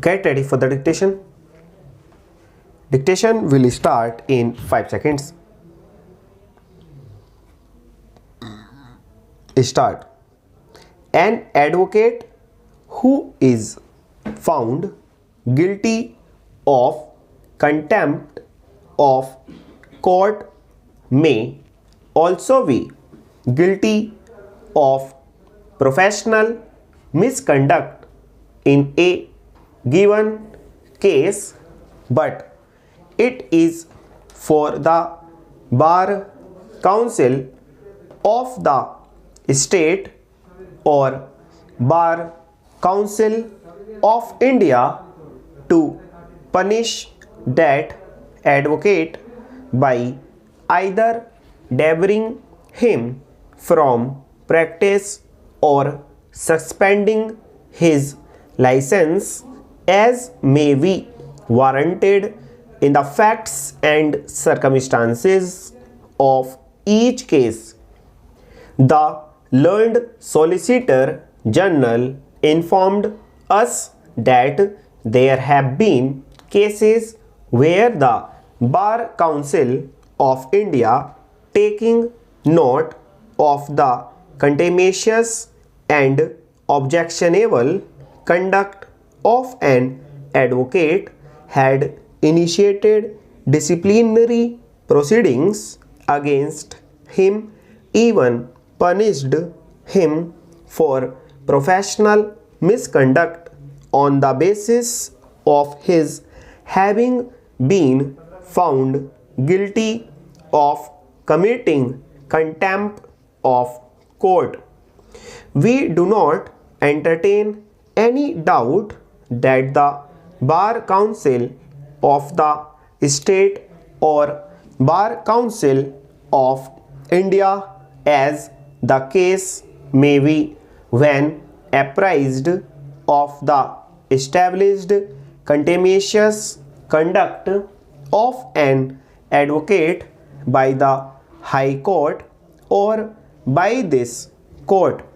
Get ready for the dictation. Dictation will start in 5 seconds. Start. An advocate who is found guilty of contempt of court may also be guilty of professional misconduct in a given case, but it is for the Bar Council of the state or Bar Council of India to punish that advocate by either debarring him from practice or suspending his license as may be warranted in the facts and circumstances of each case. The learned Solicitor General informed us that there have been cases where the Bar Council of India, taking note of the contumacious and objectionable conduct of an advocate, had initiated disciplinary proceedings against him, even punished him for professional misconduct on the basis of his having been found guilty of committing contempt of court. We do not entertain any doubt that the Bar Council of the state or Bar Council of India, as the case may be, when apprised of the established contumacious conduct of an advocate by the High Court or by this court,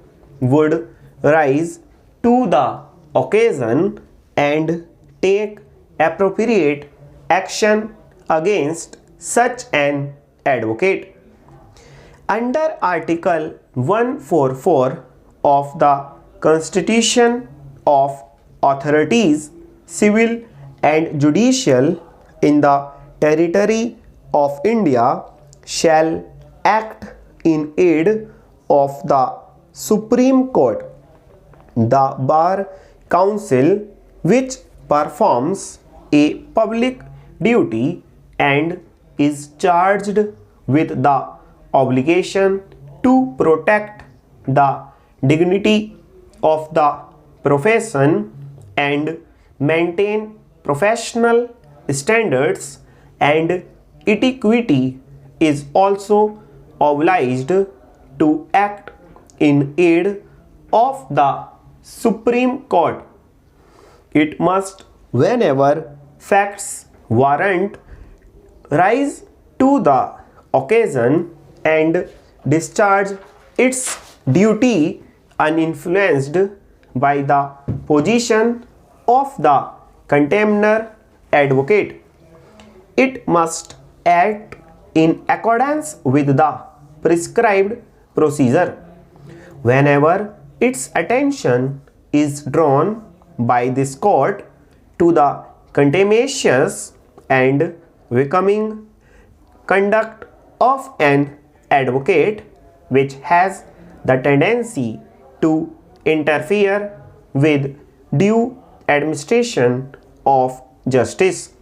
would rise to the occasion and take appropriate action against such an advocate. Under Article 144 of the Constitution of Authorities, Civil and Judicial in the Territory of India, shall act in aid of the Supreme Court. The Bar Council, which performs a public duty and is charged with the obligation to protect the dignity of the profession and maintain professional standards and etiquette, is also obliged to act in aid of the Supreme Court. It must, whenever facts warrant, rise to the occasion and discharge its duty uninfluenced by the position of the contemner advocate. It must act in accordance with the prescribed procedure. Whenever its attention is drawn by this court to the contumacious and becoming conduct of an advocate which has the tendency to interfere with due administration of justice,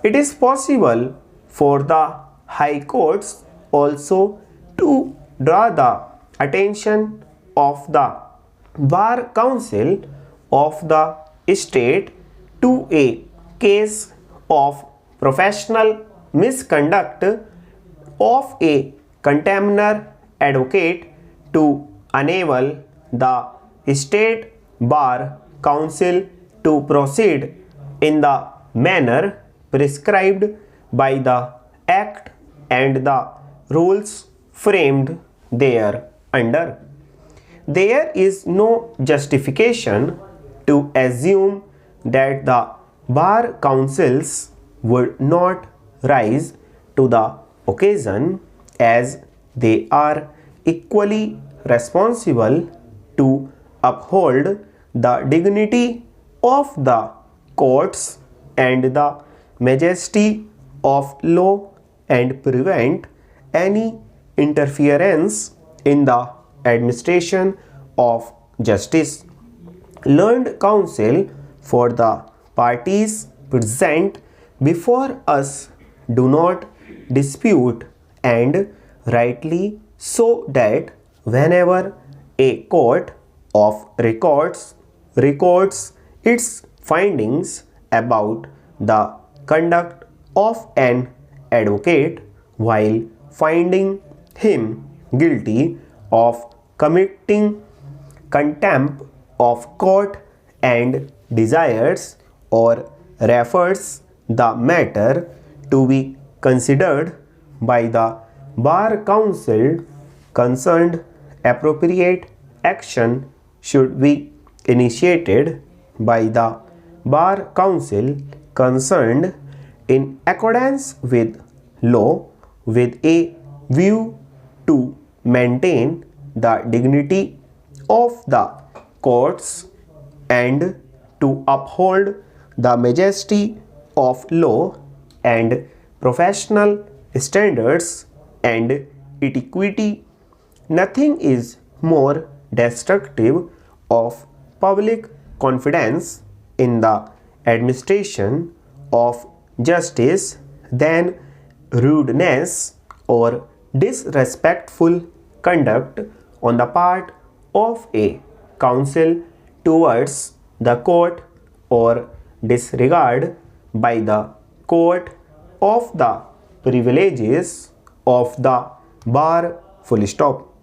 it is possible for the High Courts also to draw the attention of the Bar Council of the state to a case of professional misconduct of a contemner advocate to enable the State Bar Council to proceed in the manner prescribed by the Act and the rules framed thereunder. There is no justification to assume that the bar councils would not rise to the occasion, as they are equally responsible to uphold the dignity of the courts and the majesty of law and prevent any interference in the administration of justice. Learned counsel for the parties present before us do not dispute, and rightly so, that whenever a court of records its findings about the conduct of an advocate while finding him guilty of committing contempt of court and desires or refers the matter to be considered by the bar council concerned, appropriate action should be initiated by the bar council concerned in accordance with law, with a view to maintain the dignity of the courts and to uphold the majesty of law and professional standards and equity. Nothing is more destructive of public confidence in the administration of justice than rudeness or disrespectful conduct on the part of a counsel towards the court, or disregard by the court of the privileges of the bar. Full stop.